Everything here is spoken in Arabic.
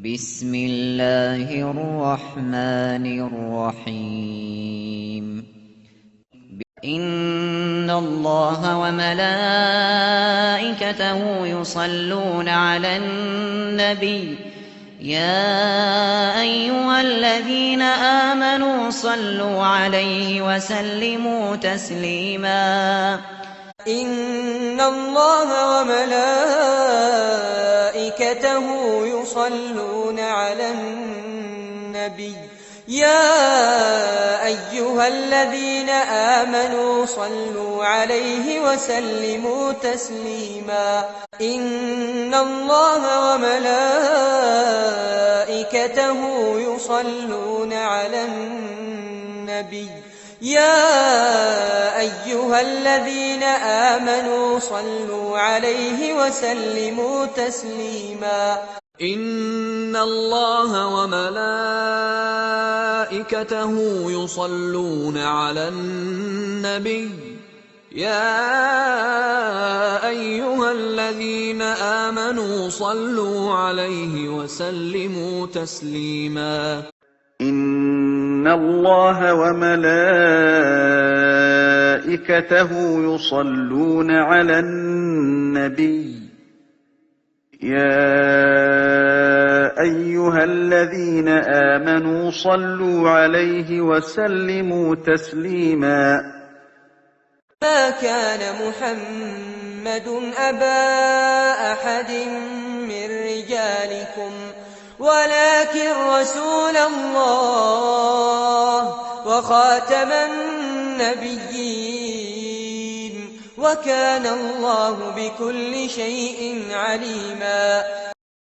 بسم الله الرحمن الرحيم إن الله وملائكته يصلون على النبي يا أيها الذين آمنوا صلوا عليه وسلموا تسليما إن الله وملائكته يصلون على النبي يا أيها الذين آمنوا صلوا عليه وسلموا تسليما إن الله وملائكته يصلون على النبي يا أيها الذين آمنوا صلوا عليه وسلموا تسليما إن الله وملائكته يصلون على النبي يا أيها الذين آمنوا صلوا عليه وسلموا تسليما إن الله وملائكته يصلون على النبي يا أيها الذين آمنوا صلوا عليه وسلموا تسليما ما كان محمد أبا أحد من رجالكم ولكن رسول الله وخاتم النبيين وكان الله بكل شيء عليما